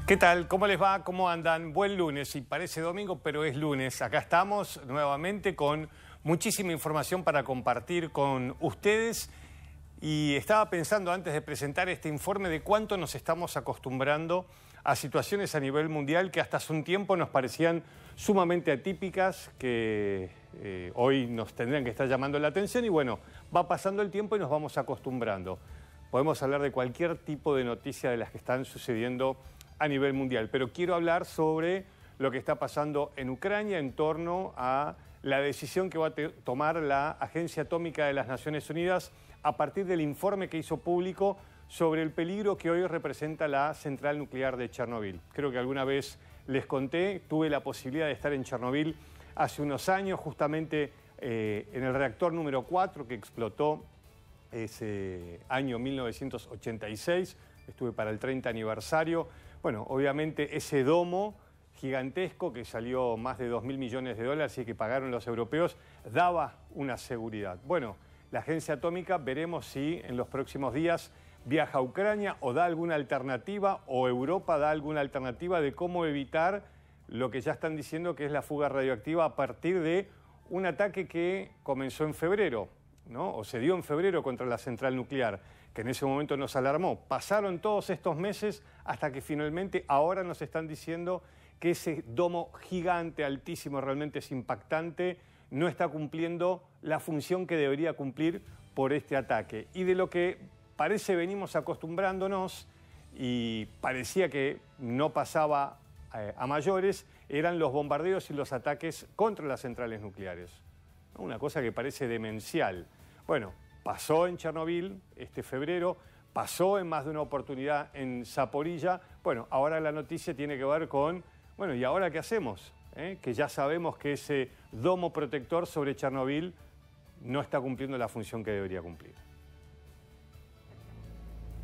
¿Qué tal? ¿Cómo les va? ¿Cómo andan? Buen lunes. Y parece domingo, pero es lunes. Acá estamos nuevamente con muchísima información para compartir con ustedes. Y estaba pensando antes de presentar este informe de cuánto nos estamos acostumbrando a situaciones a nivel mundial que hasta hace un tiempo nos parecían sumamente atípicas, que hoy nos tendrían que estar llamando la atención. Y bueno, va pasando el tiempo y nos vamos acostumbrando. Podemos hablar de cualquier tipo de noticia de las que están sucediendo a nivel mundial, pero quiero hablar sobre lo que está pasando en Ucrania en torno a la decisión que va a tomar la Agencia Atómica de las Naciones Unidas a partir del informe que hizo público sobre el peligro que hoy representa la central nuclear de Chernobyl. Creo que alguna vez les conté, tuve la posibilidad de estar en Chernobyl hace unos años, justamente en el reactor número 4 que explotó ese año 1986, estuve para el 30 aniversario. Bueno, obviamente ese domo gigantesco que salió más de 2.000 millones de dólares y que pagaron los europeos, daba una seguridad. Bueno, la Agencia Atómica veremos si en los próximos días viaja a Ucrania o da alguna alternativa, o Europa da alguna alternativa de cómo evitar lo que ya están diciendo que es la fuga radioactiva a partir de un ataque que comenzó en febrero, ¿no? O se dio en febrero contra la central nuclear, que en ese momento nos alarmó. Pasaron todos estos meses hasta que finalmente ahora nos están diciendo que ese domo gigante, altísimo, realmente es impactante, no está cumpliendo la función que debería cumplir por este ataque. Y de lo que parece venimos acostumbrándonos y parecía que no pasaba a mayores, eran los bombardeos y los ataques contra las centrales nucleares. Una cosa que parece demencial. Bueno, pasó en Chernobyl este febrero, pasó en más de una oportunidad en Zaporilla. Bueno, ahora la noticia tiene que ver con, bueno, ¿y ahora qué hacemos? Que ya sabemos que ese domo protector sobre Chernobyl no está cumpliendo la función que debería cumplir.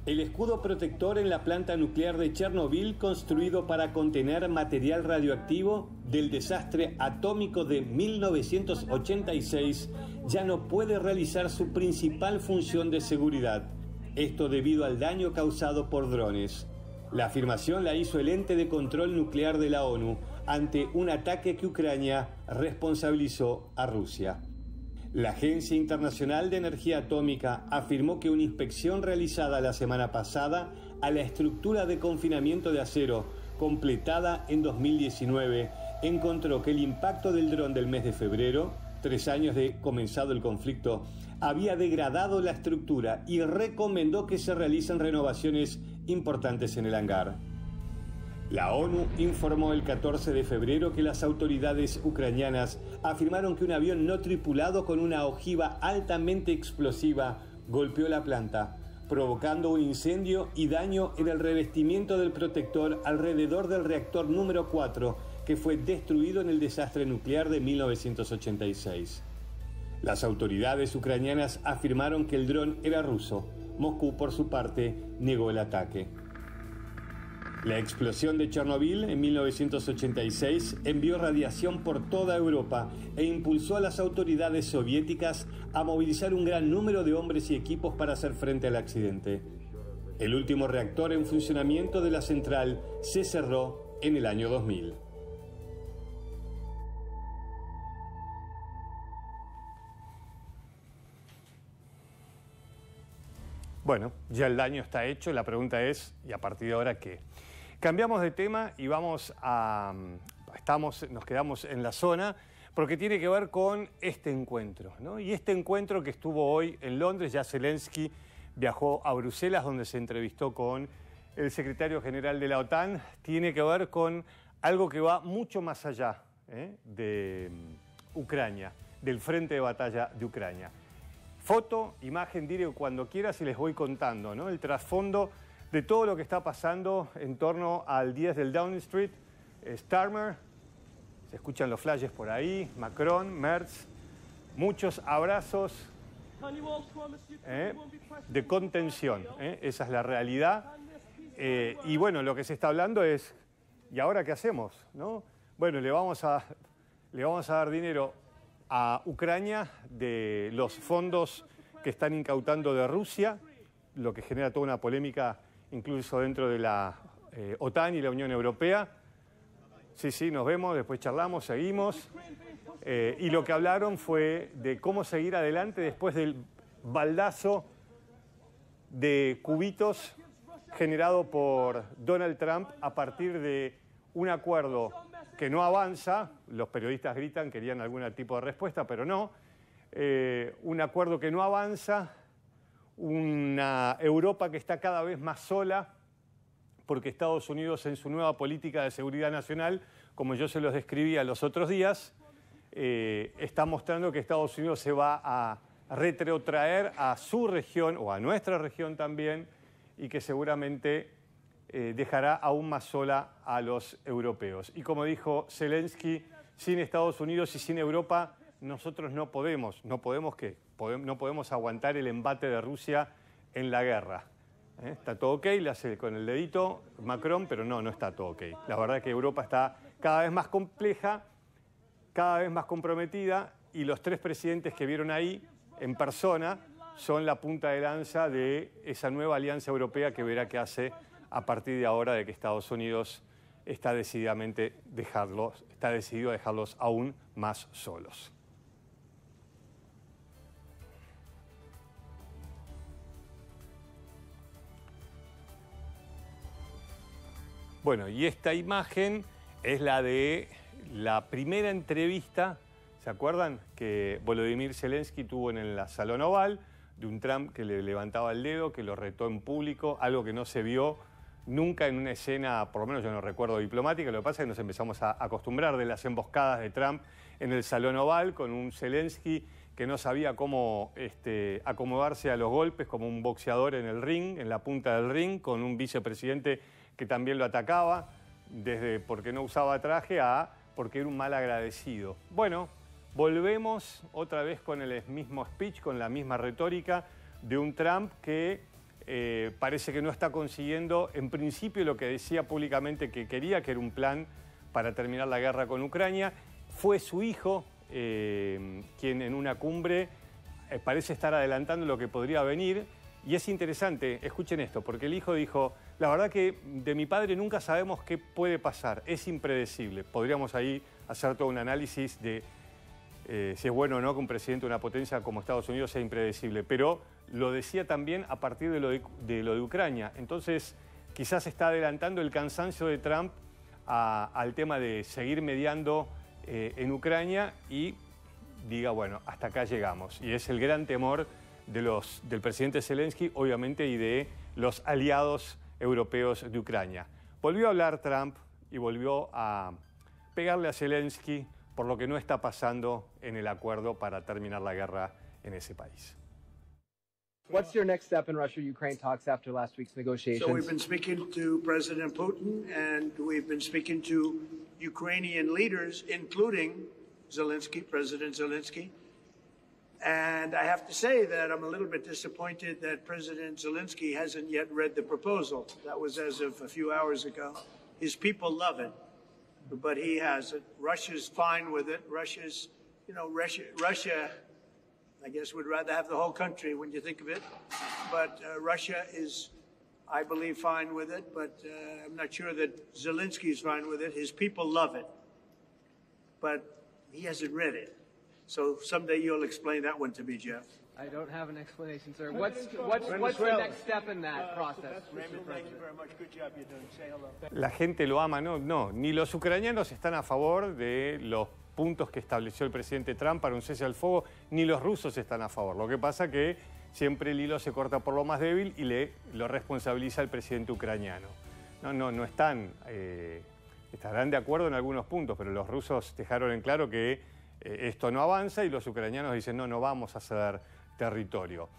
El escudo protector en la planta nuclear de Chernobyl, construido para contener material radioactivo del desastre atómico de 1986, ya no puede realizar su principal función de seguridad. Esto debido al daño causado por drones. La afirmación la hizo el ente de control nuclear de la ONU ante un ataque que Ucrania responsabilizó a Rusia. La Agencia Internacional de Energía Atómica afirmó que una inspección realizada la semana pasada a la estructura de confinamiento de acero, completada en 2019, encontró que el impacto del dron del mes de febrero, 3 años de comenzado el conflicto, había degradado la estructura y recomendó que se realicen renovaciones importantes en el hangar. La ONU informó el 14 de febrero que las autoridades ucranianas afirmaron que un avión no tripulado con una ojiva altamente explosiva golpeó la planta, provocando un incendio y daño en el revestimiento del protector alrededor del reactor número 4, que fue destruido en el desastre nuclear de 1986. Las autoridades ucranianas afirmaron que el dron era ruso. Moscú, por su parte, negó el ataque. La explosión de Chernobyl en 1986 envió radiación por toda Europa e impulsó a las autoridades soviéticas a movilizar un gran número de hombres y equipos para hacer frente al accidente. El último reactor en funcionamiento de la central se cerró en el año 2000. Bueno, ya el daño está hecho, la pregunta es, ¿y a partir de ahora qué? Cambiamos de tema y nos quedamos en la zona porque tiene que ver con este encuentro, ¿no? Y este encuentro que estuvo hoy en Londres, ya Zelensky viajó a Bruselas donde se entrevistó con el secretario general de la OTAN, tiene que ver con algo que va mucho más allá de Ucrania, del frente de batalla de Ucrania. Foto, imagen, diré cuando quieras y les voy contando, ¿no? El trasfondo de todo lo que está pasando en torno al 10 del Downing Street, Starmer, se escuchan los flashes por ahí, Macron, Merz, muchos abrazos de contención, esa es la realidad. Y bueno, lo que se está hablando es, ¿y ahora qué hacemos? ¿No? Bueno, le vamos a dar dinero a Ucrania de los fondos que están incautando de Rusia, lo que genera toda una polémica incluso dentro de la OTAN y la Unión Europea. Sí, sí, nos vemos, después charlamos, seguimos. Y lo que hablaron fue de cómo seguir adelante después del baldazo de cubitos generado por Donald Trump a partir de un acuerdo que no avanza. Los periodistas gritan, querían algún tipo de respuesta, pero no. Un acuerdo que no avanza, una Europa que está cada vez más sola, porque Estados Unidos en su nueva política de seguridad nacional, como yo se los describía los otros días, está mostrando que Estados Unidos se va a retrotraer a su región, o a nuestra región también, y que seguramente dejará aún más sola a los europeos. Y como dijo Zelensky, sin Estados Unidos y sin Europa, nosotros no podemos aguantar el embate de Rusia en la guerra. Está todo ok, le hace con el dedito Macron, pero no está todo ok. La verdad es que Europa está cada vez más compleja, cada vez más comprometida, y los tres presidentes que vieron ahí en persona son la punta de lanza de esa nueva alianza europea que verá qué hace a partir de ahora de que Estados Unidos está decidido a dejarlos aún más solos. Bueno, y esta imagen es la de la primera entrevista, ¿se acuerdan? Que Volodymyr Zelensky tuvo en el Salón Oval, de un Trump que le levantaba el dedo, que lo retó en público, algo que no se vio nunca en una escena, por lo menos yo no recuerdo, diplomática. Lo que pasa es que nos empezamos a acostumbrar de las emboscadas de Trump en el Salón Oval, con un Zelensky que no sabía cómo acomodarse a los golpes, como un boxeador en el ring, en la punta del ring, con un vicepresidente que también lo atacaba, desde porque no usaba traje a porque era un mal agradecido. Bueno, volvemos otra vez con el mismo speech, con la misma retórica de un Trump que parece que no está consiguiendo, en principio, lo que decía públicamente que quería, que era un plan para terminar la guerra con Ucrania. Fue su hijo quien en una cumbre parece estar adelantando lo que podría venir. Y es interesante, escuchen esto, porque el hijo dijo: la verdad que de mi padre nunca sabemos qué puede pasar, es impredecible. Podríamos ahí hacer todo un análisis de si es bueno o no que un presidente de una potencia como Estados Unidos sea impredecible, pero lo decía también a partir de lo de Ucrania. Entonces, quizás está adelantando el cansancio de Trump al tema de seguir mediando en Ucrania y diga, bueno, hasta acá llegamos. Y es el gran temor del presidente Zelensky, obviamente, y de los aliados europeos de Ucrania. Volvió a hablar Trump y volvió a pegarle a Zelensky por lo que no está pasando en el acuerdo para terminar la guerra en ese país. What's your next step in Russia-Ukraine talks after last week's negotiations? So we've been speaking to President Putin, and we've been speaking to Ukrainian leaders, including Zelensky, President Zelensky. And I have to say that I'm a little bit disappointed that President Zelensky hasn't yet read the proposal. That was as of a few hours ago. His people love it, but he hasn't. Russia's fine with it. Russia's, Russia, I guess, would rather have the whole country when you think of it. But Russia is, I believe, fine with it, but I'm not sure that Zelensky's fine with it. His people love it, but he hasn't read it. So someday you'll explain that one to me, Jeff. I don't have an explanation, sir. What's the next step in that process? Raymond, thank you very much. Good job you're doing. Say hello. La gente lo ama, no, ni los ucranianos están a favor de los puntos que estableció el presidente Trump para un cese al fuego, ni los rusos están a favor. Lo que pasa que siempre el hilo se corta por lo más débil y lo responsabiliza el presidente ucraniano. No están, estarán de acuerdo en algunos puntos, pero los rusos dejaron en claro que esto no avanza y los ucranianos dicen no vamos a ceder territorio.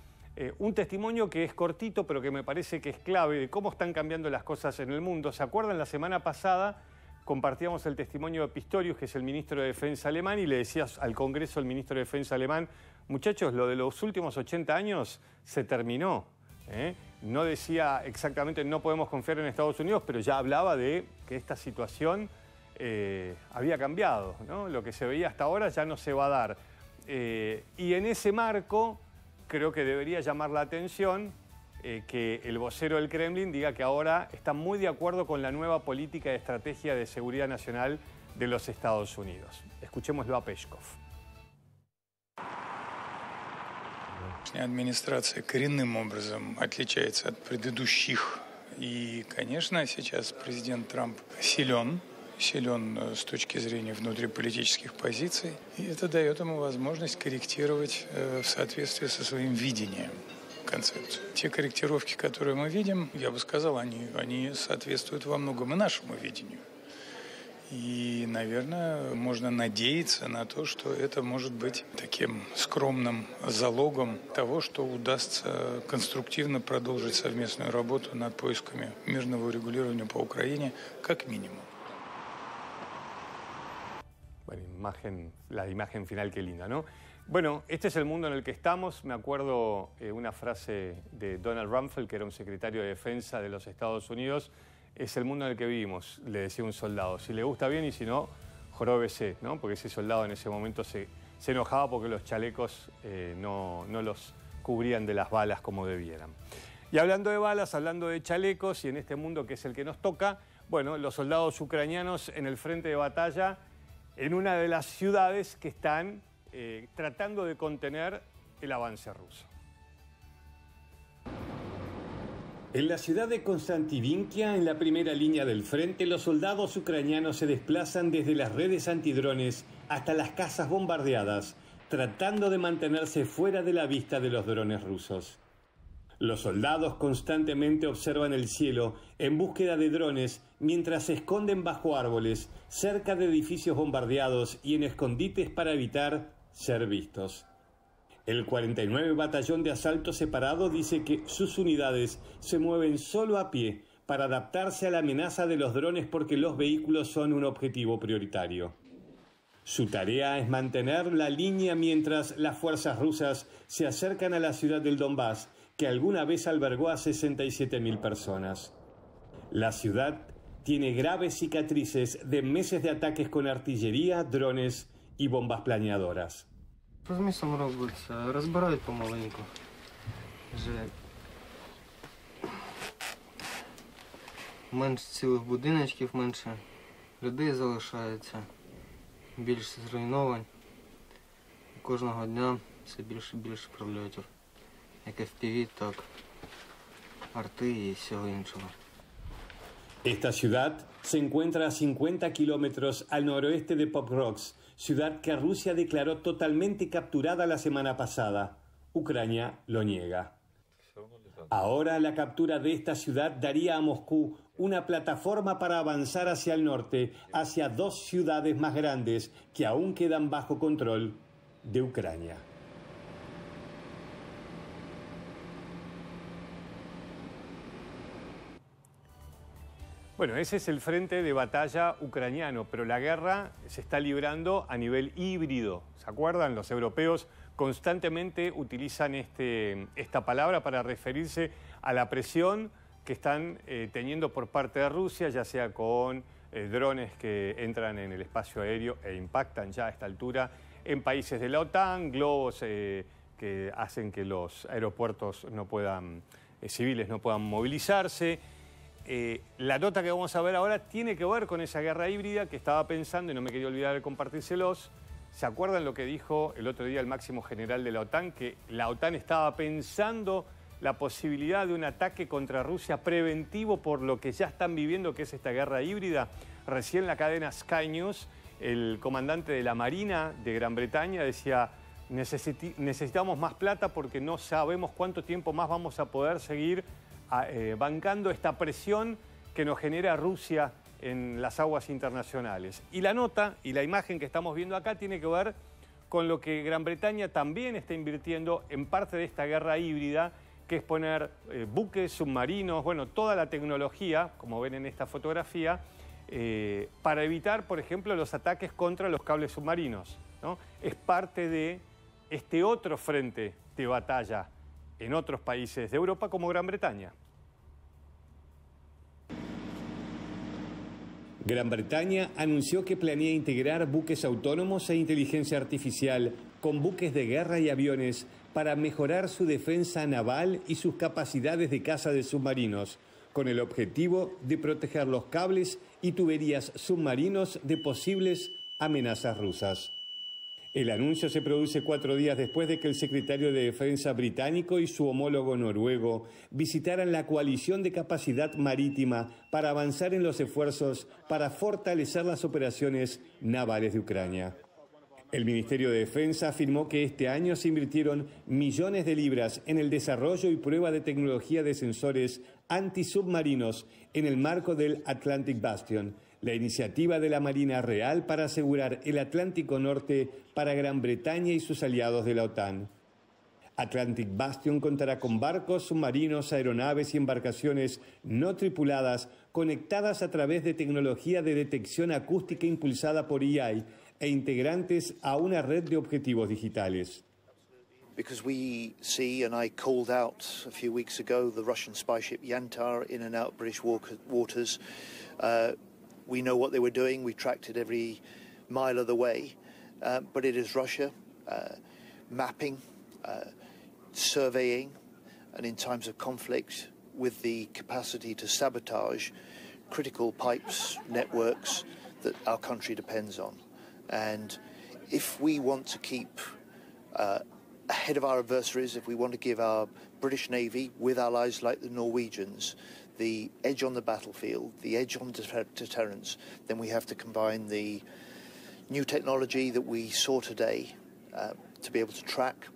Un testimonio que es cortito, pero que me parece que es clave de cómo están cambiando las cosas en el mundo. ¿Se acuerdan? La semana pasada compartíamos el testimonio de Pistorius, que es el ministro de Defensa alemán, y le decía al Congreso el ministro de Defensa alemán: muchachos, lo de los últimos 80 años se terminó. No decía exactamente no podemos confiar en Estados Unidos, pero ya hablaba de que esta situación había cambiado, ¿no? Lo que se veía hasta ahora ya no se va a dar. Y en ese marco creo que debería llamar la atención que el vocero del Kremlin diga que ahora está muy de acuerdo con la nueva política de estrategia de seguridad nacional de los Estados Unidos. Escuchémoslo a Peskov. Администрация коренным образом отличается от предыдущих. И, конечно, сейчас президент Трамп силен с точки зрения внутриполитических позиций. И это дает ему возможность корректировать в соответствии со своим видением концепцию. Те корректировки, которые мы видим, я бы сказал, они соответствуют во многом и нашему видению. И, наверное, можно надеяться на то, что это может быть таким скромным залогом того, что удастся конструктивно продолжить совместную работу над поисками мирного урегулирования по Украине, как минимум. Bueno, la imagen final, qué linda, ¿no? Bueno, este es el mundo en el que estamos. Me acuerdo una frase de Donald Rumsfeld, que era un secretario de Defensa de los Estados Unidos. Es el mundo en el que vivimos, le decía un soldado. Si le gusta bien y si no, joróbese, ¿no? Porque ese soldado en ese momento se enojaba porque los chalecos no los cubrían de las balas como debieran. Y hablando de balas, hablando de chalecos, y en este mundo que es el que nos toca, bueno, los soldados ucranianos en el frente de batalla en una de las ciudades que están tratando de contener el avance ruso. En la ciudad de Konstantivinka, en la primera línea del frente, los soldados ucranianos se desplazan desde las redes antidrones hasta las casas bombardeadas, tratando de mantenerse fuera de la vista de los drones rusos. Los soldados constantemente observan el cielo en búsqueda de drones mientras se esconden bajo árboles, cerca de edificios bombardeados y en escondites para evitar ser vistos. El 49 Batallón de Asalto Separado dice que sus unidades se mueven solo a pie para adaptarse a la amenaza de los drones porque los vehículos son un objetivo prioritario. Su tarea es mantener la línea mientras las fuerzas rusas se acercan a la ciudad del Donbass, que alguna vez albergó a 67.000 personas. La ciudad tiene graves cicatrices de meses de ataques con artillería, drones y bombas planeadoras. Розмісом робиться, розбирають помаленьку. Вже менше цілих будиночків, менше людей залишається, більше зруйновань. Кожного дня все більше і більше прильотів. Як FPV, так арти і всього іншого. Esta ciudad se encuentra a 50 kilómetros al noroeste de Pokrovsk, ciudad que Rusia declaró totalmente capturada la semana pasada. Ucrania lo niega. Ahora la captura de esta ciudad daría a Moscú una plataforma para avanzar hacia el norte, hacia dos ciudades más grandes que aún quedan bajo control de Ucrania. Bueno, ese es el frente de batalla ucraniano, pero la guerra se está librando a nivel híbrido. ¿Se acuerdan? Los europeos constantemente utilizan esta palabra para referirse a la presión que están teniendo por parte de Rusia, ya sea con drones que entran en el espacio aéreo e impactan ya a esta altura en países de la OTAN, globos que hacen que los aeropuertos civiles no puedan movilizarse. La nota que vamos a ver ahora tiene que ver con esa guerra híbrida que estaba pensando, y no me quería olvidar de compartírselos. ¿Se acuerdan lo que dijo el otro día el máximo general de la OTAN? Que la OTAN estaba pensando la posibilidad de un ataque contra Rusia preventivo por lo que ya están viviendo, que es esta guerra híbrida. Recién la cadena Sky News, el comandante de la Marina de Gran Bretaña decía: necesitamos más plata porque no sabemos cuánto tiempo más vamos a poder seguir bancando esta presión que nos genera Rusia en las aguas internacionales. Y la nota y la imagen que estamos viendo acá tiene que ver con lo que Gran Bretaña también está invirtiendo en parte de esta guerra híbrida, que es poner buques, submarinos, bueno, toda la tecnología, como ven en esta fotografía, para evitar, por ejemplo, los ataques contra los cables submarinos, ¿no? Es parte de este otro frente de batalla en otros países de Europa como Gran Bretaña. Gran Bretaña anunció que planea integrar buques autónomos e inteligencia artificial con buques de guerra y aviones para mejorar su defensa naval y sus capacidades de caza de submarinos, con el objetivo de proteger los cables y tuberías submarinos de posibles amenazas rusas. El anuncio se produce 4 días después de que el secretario de Defensa británico y su homólogo noruego visitaran la coalición de capacidad marítima para avanzar en los esfuerzos para fortalecer las operaciones navales de Ucrania. El Ministerio de Defensa afirmó que este año se invirtieron millones de libras en el desarrollo y prueba de tecnología de sensores antisubmarinos en el marco del Atlantic Bastion, la iniciativa de la Marina Real para asegurar el Atlántico Norte para Gran Bretaña y sus aliados de la OTAN. Atlantic Bastion contará con barcos, submarinos, aeronaves y embarcaciones no tripuladas conectadas a través de tecnología de detección acústica impulsada por EI e integrantes a una red de objetivos digitales. Because we see, and I called out a few weeks ago, the Russian spy ship Yantar in and out British waters. We know what they were doing. We tracked it every mile of the way. But it is Russia mapping, surveying, and in times of conflict with the capacity to sabotage critical pipes, networks that our country depends on. And if we want to keep ahead of our adversaries, if we want to give our British Navy, with allies like the Norwegians, the edge on the battlefield, the edge on deterrence, then we have to combine the new technology that we saw today to be able to track,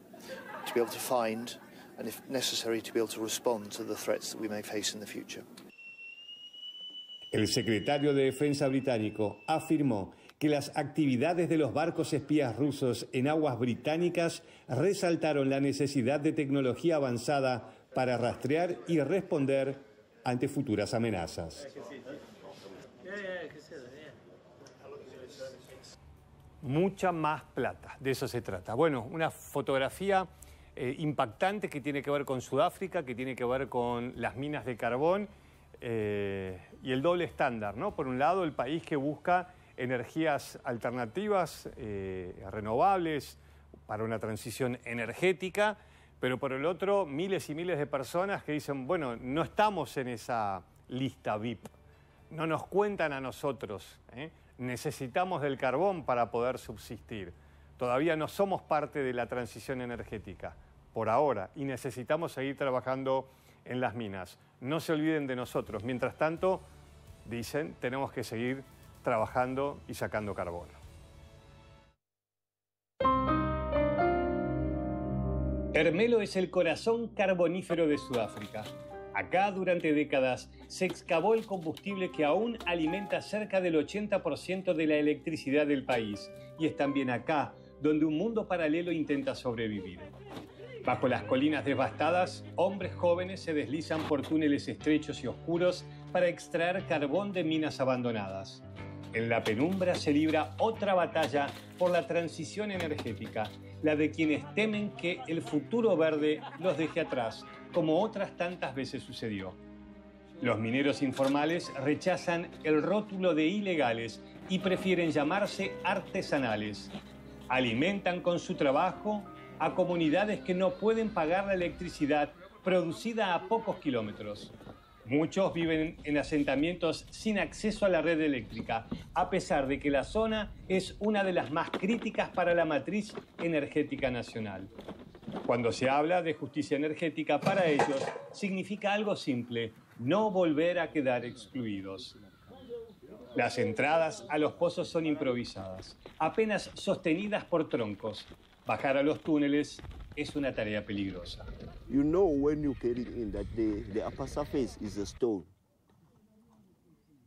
to be able to find, and if necessary, to be able to respond to the threats that we may face in the future. El secretario de Defensa británico afirmó que las actividades de los barcos espías rusos en aguas británicas resaltaron la necesidad de tecnología avanzada para rastrear y responder ante futuras amenazas. Mucha más plata, de eso se trata. Bueno, una fotografía impactante que tiene que ver con Sudáfrica, que tiene que ver con las minas de carbón y el doble estándar, ¿no? Por un lado, el país que busca energías alternativas, renovables, para una transición energética, pero por el otro, miles y miles de personas que dicen, bueno, no estamos en esa lista VIP, no nos cuentan a nosotros, necesitamos del carbón para poder subsistir. Todavía no somos parte de la transición energética, por ahora, y necesitamos seguir trabajando en las minas. No se olviden de nosotros. Mientras tanto, dicen, tenemos que seguir trabajando y sacando carbono. Ermelo es el corazón carbonífero de Sudáfrica. Acá, durante décadas, se excavó el combustible que aún alimenta cerca del 80% de la electricidad del país. Y es también acá donde un mundo paralelo intenta sobrevivir. Bajo las colinas devastadas, hombres jóvenes se deslizan por túneles estrechos y oscuros para extraer carbón de minas abandonadas. En la penumbra se libra otra batalla por la transición energética, la de quienes temen que el futuro verde los deje atrás, como otras tantas veces sucedió. Los mineros informales rechazan el rótulo de ilegales y prefieren llamarse artesanales. Alimentan con su trabajo a comunidades que no pueden pagar la electricidad producida a pocos kilómetros. Muchos viven en asentamientos sin acceso a la red eléctrica, a pesar de que la zona es una de las más críticas para la matriz energética nacional. Cuando se habla de justicia energética para ellos, significa algo simple: no volver a quedar excluidos. Las entradas a los pozos son improvisadas, apenas sostenidas por troncos. Bajar a los túneles es una tarea peligrosa. You know when you're getting in that the upper surface is a stone.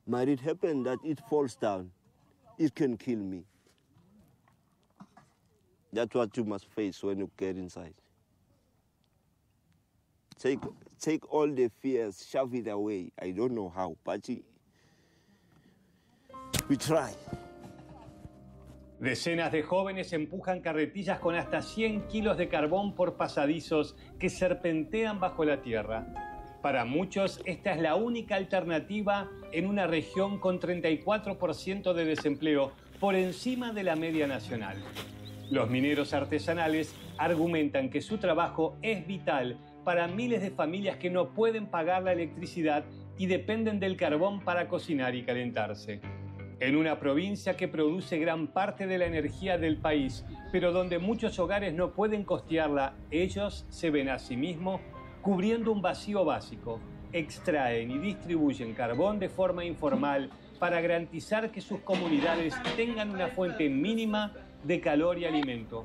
Might it happen that it falls down? It can kill me. That's what you must face when you get inside. Take all the fears, shove it away. I don't know how, but we try. Decenas de jóvenes empujan carretillas con hasta 100 kilos de carbón por pasadizos que serpentean bajo la tierra. Para muchos, esta es la única alternativa en una región con 34% de desempleo, por encima de la media nacional. Los mineros artesanales argumentan que su trabajo es vital para miles de familias que no pueden pagar la electricidad y dependen del carbón para cocinar y calentarse. En una provincia que produce gran parte de la energía del país, pero donde muchos hogares no pueden costearla, ellos se ven a sí mismos cubriendo un vacío básico. Extraen y distribuyen carbón de forma informal para garantizar que sus comunidades tengan una fuente mínima de calor y alimento,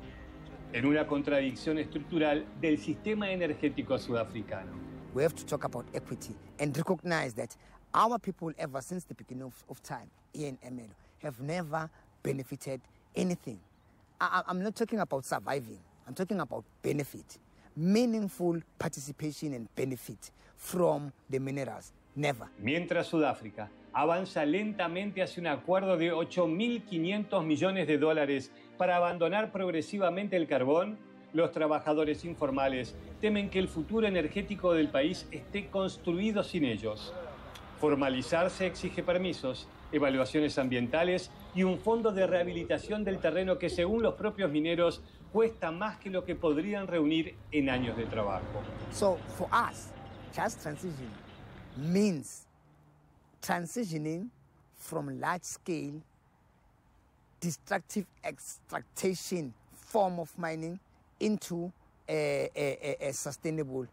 en una contradicción estructural del sistema energético sudafricano. We have to talk about equity and recognize that our people, ever since the beginning of time here in Ermelo, have never benefited anything. I'm not talking about surviving. I'm talking about benefit, meaningful participation and benefit from the minerals. Never. Mientras Sudáfrica avanza lentamente hacia un acuerdo de 8.500 millones de dólares para abandonar progresivamente el carbón, los trabajadores informales temen que el futuro energético del país esté construido sin ellos. Formalizarse exige permisos, evaluaciones ambientales y un fondo de rehabilitación del terreno que, según los propios mineros, cuesta más que lo que podrían reunir en años de trabajo. So for us, just transition means transitioning from large-scale, destructive extraction form of mining into a sustainable,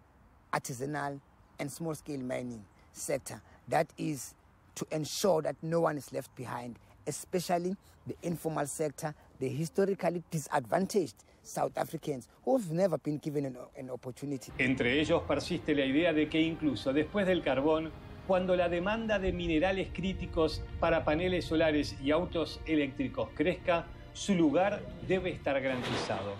artisanal and small-scale mining sector. That is to ensure that no one is left behind, especially the informal sector, the historically disadvantaged South Africans who have never been given an opportunity. Entre ellos persiste la idea de que incluso después del carbón, cuando la demanda de minerales críticos para paneles solares y autos eléctricos crezca, su lugar debe estar garantizado.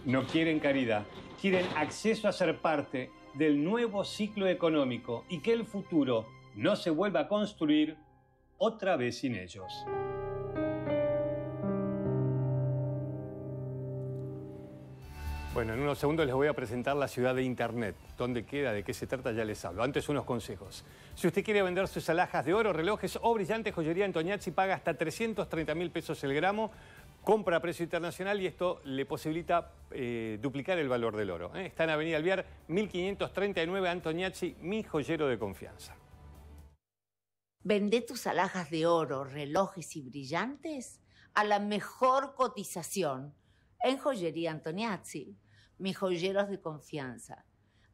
No quieren caridad, quieren acceso a ser parte del nuevo ciclo económico y que el futuro no se vuelva a construir otra vez sin ellos. Bueno, en unos segundos les voy a presentar la ciudad de Internet. ¿Dónde queda? ¿De qué se trata? Ya les hablo. Antes, unos consejos. Si usted quiere vender sus alhajas de oro, relojes o brillantes, Joyería Antoniazzi paga hasta 330.000 pesos el gramo. Compra a precio internacional y esto le posibilita duplicar el valor del oro. Está en Avenida Alvear, 1539, Antoniazzi, mi joyero de confianza. Vende tus alhajas de oro, relojes y brillantes a la mejor cotización en Joyería Antoniazzi, mis joyeros de confianza.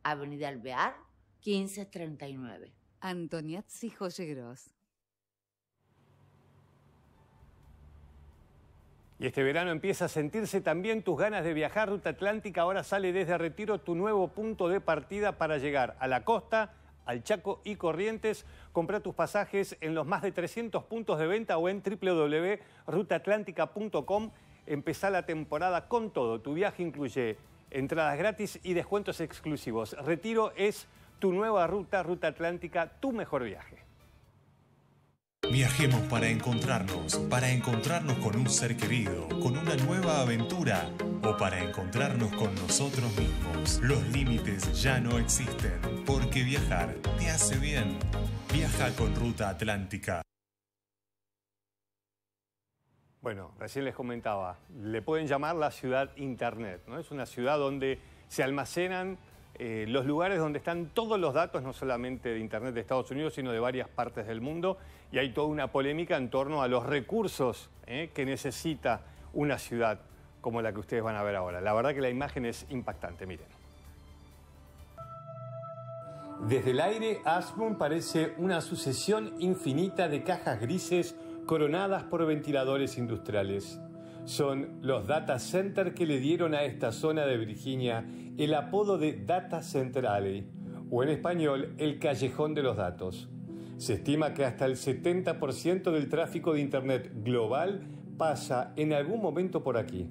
Avenida Alvear, 1539. Antoniazzi Joyeros. Y este verano empieza a sentirse también tus ganas de viajar. Ruta Atlántica ahora sale desde Retiro, tu nuevo punto de partida para llegar a la costa, al Chaco y Corrientes. Compra tus pasajes en los más de 300 puntos de venta o en www.rutaatlántica.com. Empezá la temporada con todo. Tu viaje incluye entradas gratis y descuentos exclusivos. Retiro es tu nueva ruta, Ruta Atlántica, tu mejor viaje. Viajemos para encontrarnos con un ser querido, con una nueva aventura o para encontrarnos con nosotros mismos. Los límites ya no existen, porque viajar te hace bien. Viaja con Ruta Atlántica. Bueno, recién les comentaba, le pueden llamar la ciudad Internet, ¿no? Es una ciudad donde se almacenan los lugares donde están todos los datos, no solamente de Internet de Estados Unidos, sino de varias partes del mundo. Y hay toda una polémica en torno a los recursos que necesita una ciudad como la que ustedes van a ver ahora. La verdad que la imagen es impactante, miren. Desde el aire, Ashburn parece una sucesión infinita de cajas grises coronadas por ventiladores industriales. Son los data centers que le dieron a esta zona de Virginia el apodo de Data Center Alley, o en español, el callejón de los datos. Se estima que hasta el 70% del tráfico de Internet global pasa en algún momento por aquí.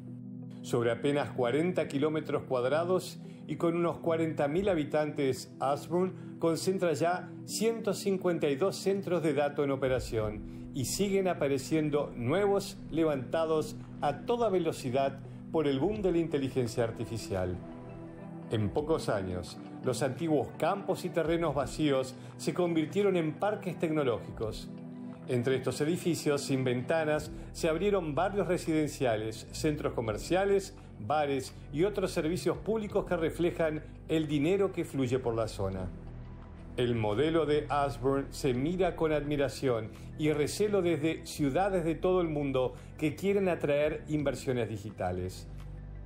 Sobre apenas 40 kilómetros cuadrados y con unos 40.000 habitantes, Ashburn concentra ya 152 centros de datos en operación y siguen apareciendo nuevos levantados a toda velocidad por el boom de la inteligencia artificial. En pocos años, los antiguos campos y terrenos vacíos se convirtieron en parques tecnológicos. Entre estos edificios sin ventanas se abrieron barrios residenciales, centros comerciales, bares y otros servicios públicos que reflejan el dinero que fluye por la zona. El modelo de Ashburn se mira con admiración y recelo desde ciudades de todo el mundo que quieren atraer inversiones digitales.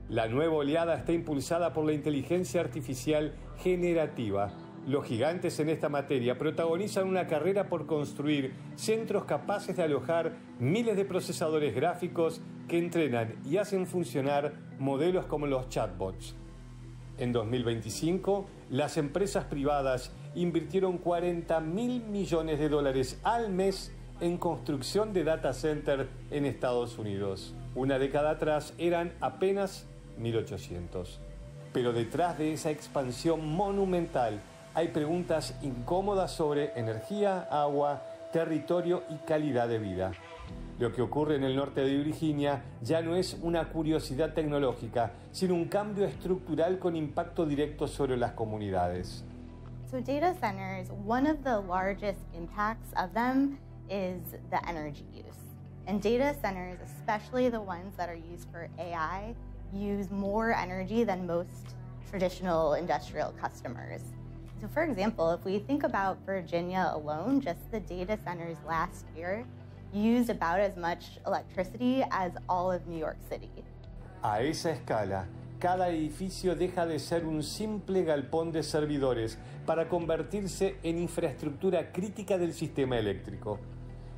La nueva oleada está impulsada por la inteligencia artificial generativa. Los gigantes en esta materia protagonizan una carrera por construir centros capaces de alojar miles de procesadores gráficos que entrenan y hacen funcionar modelos como los chatbots. En 2025, las empresas privadas invirtieron $40.000 millones al mes en construcción de data center en Estados Unidos. Una década atrás eran apenas 1.800. Pero detrás de esa expansión monumental hay preguntas incómodas sobre energía, agua, territorio y calidad de vida. Lo que ocurre en el norte de Virginia ya no es una curiosidad tecnológica, sino un cambio estructural con impacto directo sobre las comunidades. So data centers, one of the largest impacts of them is the energy use. And data centers, especially the ones that are used for AI, use more energy than most traditional industrial customers. So for example, if we think about Virginia alone, just the data centers last year used about as much electricity as all of New York City. A esa escala, cada edificio deja de ser un simple galpón de servidores para convertirse en infraestructura crítica del sistema eléctrico.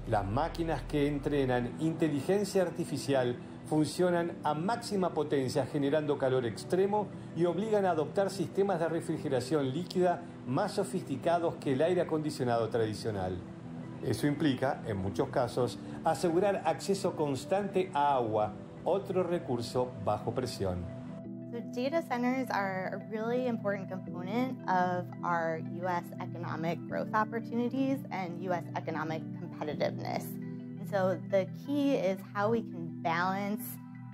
Las máquinas que entrenan inteligencia artificial funcionan a máxima potencia generando calor extremo y obligan a adoptar sistemas de refrigeración líquida más sofisticados que el aire acondicionado tradicional. Eso implica, en muchos casos, asegurar acceso constante a agua, otro recurso bajo presión. So data centers are a really important component of our U.S. economic growth opportunities and U.S. economic competitiveness. And so the key is how we can balance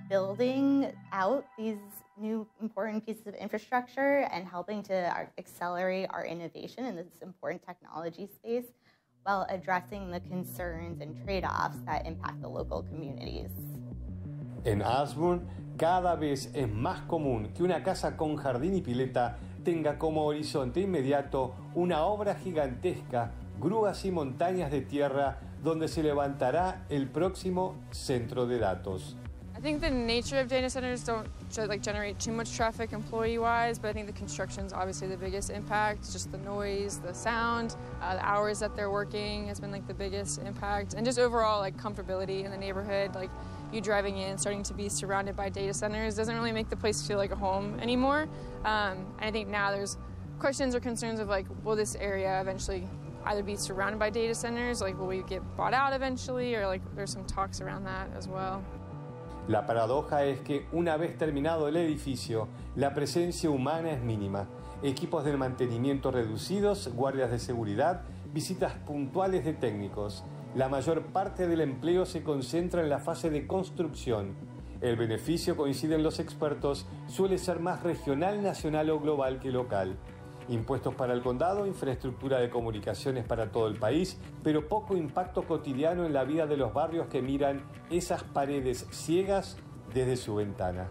building out these new important pieces of infrastructure and helping to accelerate our innovation in this important technology space while addressing the concerns and trade-offs that impact the local communities. En Ashburn, cada vez es más común que una casa con jardín y pileta tenga como horizonte inmediato una obra gigantesca, grúas y montañas de tierra donde se levantará el próximo centro de datos. I think the nature of data centers don't generate too much traffic employee-wise, but I think the construction is obviously the biggest impact. Just the noise, the sound, the hours that they're working has been the biggest impact, and just overall comfortability in the neighborhood. You driving in, starting to be surrounded by data centers doesn't really make the place feel like a home anymore. And I think now there's questions or concerns of will this area eventually either be surrounded by data centers, will we get bought out eventually, or there's some talks around that as well. La paradoja es que una vez terminado el edificio, la presencia humana es mínima. Equipos de mantenimiento reducidos, guardias de seguridad, visitas puntuales de técnicos. La mayor parte del empleo se concentra en la fase de construcción. El beneficio, coinciden los expertos, suele ser más regional, nacional o global que local. Impuestos para el condado, infraestructura de comunicaciones para todo el país, pero poco impacto cotidiano en la vida de los barrios que miran esas paredes ciegas desde su ventana.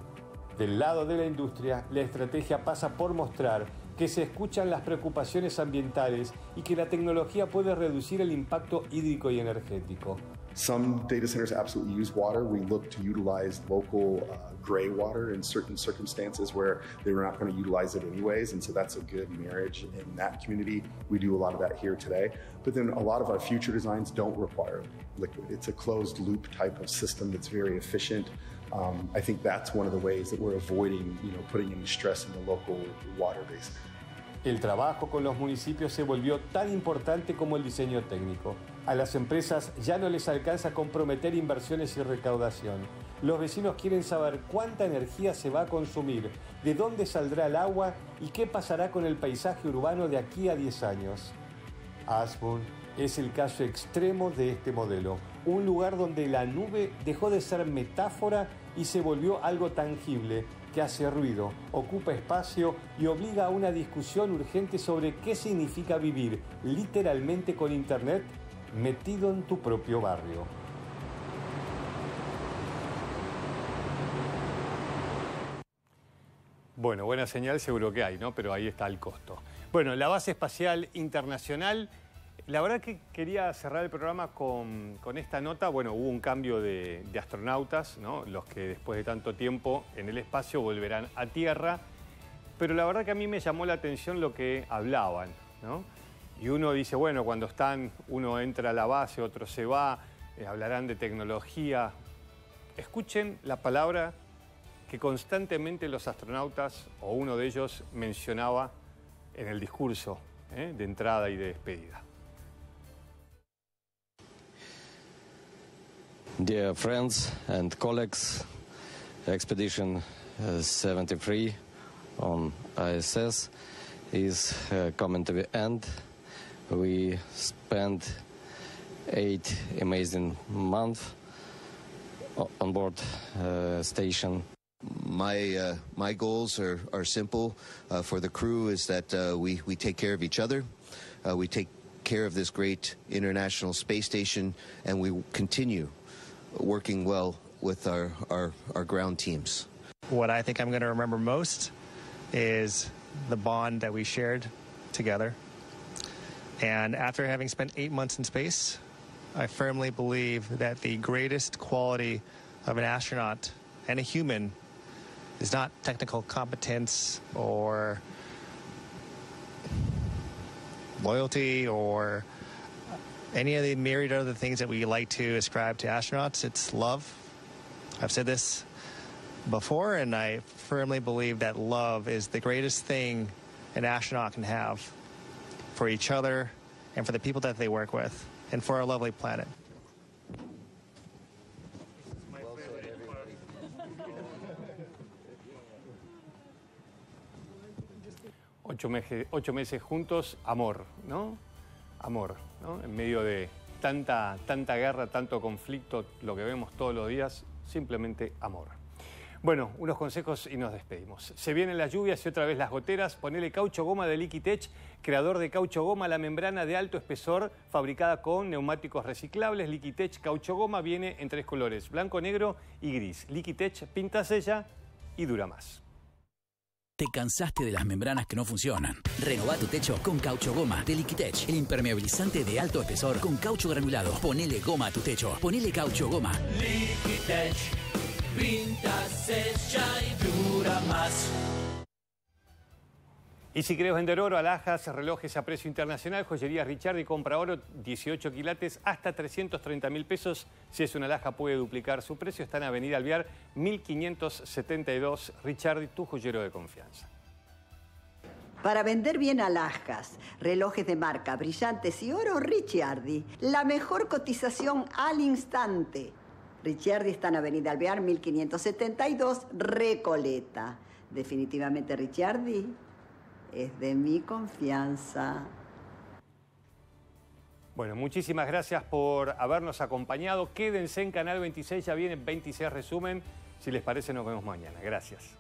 Del lado de la industria, la estrategia pasa por mostrar que se escuchan las preocupaciones ambientales y que la tecnología puede reducir el impacto hídrico y energético. Some data centers absolutely use water. We look to utilize local gray water in certain circumstances where they were not going to utilize it anyways, and so that's a good marriage in that community. We do a lot of that here today, but then a lot of our future designs don't require liquid. It's a closed loop type of system that's very efficient. I think that's one of the ways that we're avoiding, putting any stress in the local water basin. El trabajo con los municipios se volvió tan importante como el diseño técnico. A las empresas ya no les alcanza comprometer inversiones y recaudación. Los vecinos quieren saber cuánta energía se va a consumir, de dónde saldrá el agua y qué pasará con el paisaje urbano de aquí a 10 años. Ashburn es el caso extremo de este modelo. un lugar donde la nube dejó de ser metáfora y se volvió algo tangible, que hace ruido, ocupa espacio y obliga a una discusión urgente sobre qué significa vivir literalmente con Internet metido en tu propio barrio. Bueno, buena señal seguro que hay, ¿no? Pero ahí está el costo. Bueno, la Base Espacial Internacional, la verdad que quería cerrar el programa con esta nota. Bueno, hubo un cambio de astronautas, ¿no? Los que después de tanto tiempo en el espacio volverán a Tierra. Pero la verdad que a mí me llamó la atención lo que hablaban, ¿no? Y uno dice, bueno, cuando uno entra a la base, otro se va, hablarán de tecnología. Escuchen la palabra que constantemente los astronautas, o uno de ellos, mencionaba en el discurso de entrada y de despedida. Dear friends and colleagues, Expedition 73 on ISS is coming to the end. We spent 8 amazing months on board station. My goals are simple for the crew is that we take care of each other, we take care of this great international space station, and we continue working well with our ground teams. What I think I'm going to remember most is the bond that we shared together. And after having spent 8 months in space, I firmly believe that the greatest quality of an astronaut and a human is not technical competence or loyalty or any of the myriad other things that we like to ascribe to astronauts. It's love. I've said this before, and I firmly believe that love is the greatest thing an astronaut can have for each other and for the people that they work with and for our lovely planet. 8 meses juntos, amor, ¿no? Amor, ¿no? En medio de tanta guerra, tanto conflicto, lo que vemos todos los días, simplemente amor. Bueno, unos consejos y nos despedimos. Se vienen las lluvias y otra vez las goteras. Ponele caucho goma de Liquitech, creador de caucho goma, la membrana de alto espesor fabricada con neumáticos reciclables. Liquitech caucho goma viene en 3 colores, blanco, negro y gris. Liquitech pinta, sella y dura más. ¿Te cansaste de las membranas que no funcionan? Renová tu techo con caucho goma de Liquitech, el impermeabilizante de alto espesor con caucho granulado. Ponele goma a tu techo. Ponele caucho goma. Liquitech, pinta, sella y dura más. Y si querés vender oro, alhajas, relojes a precio internacional, joyería Ricciardi compra oro 18 quilates hasta 330.000 pesos. Si es una alhaja puede duplicar su precio. Está en Avenida Alvear 1572. Ricciardi, tu joyero de confianza. Para vender bien alhajas, relojes de marca, brillantes y oro, Ricciardi. La mejor cotización al instante. Ricciardi está en Avenida Alvear 1572, Recoleta. Definitivamente Ricciardi es de mi confianza. Bueno, muchísimas gracias por habernos acompañado. Quédense en Canal 26, ya viene 26 Resumen. Si les parece, nos vemos mañana. Gracias.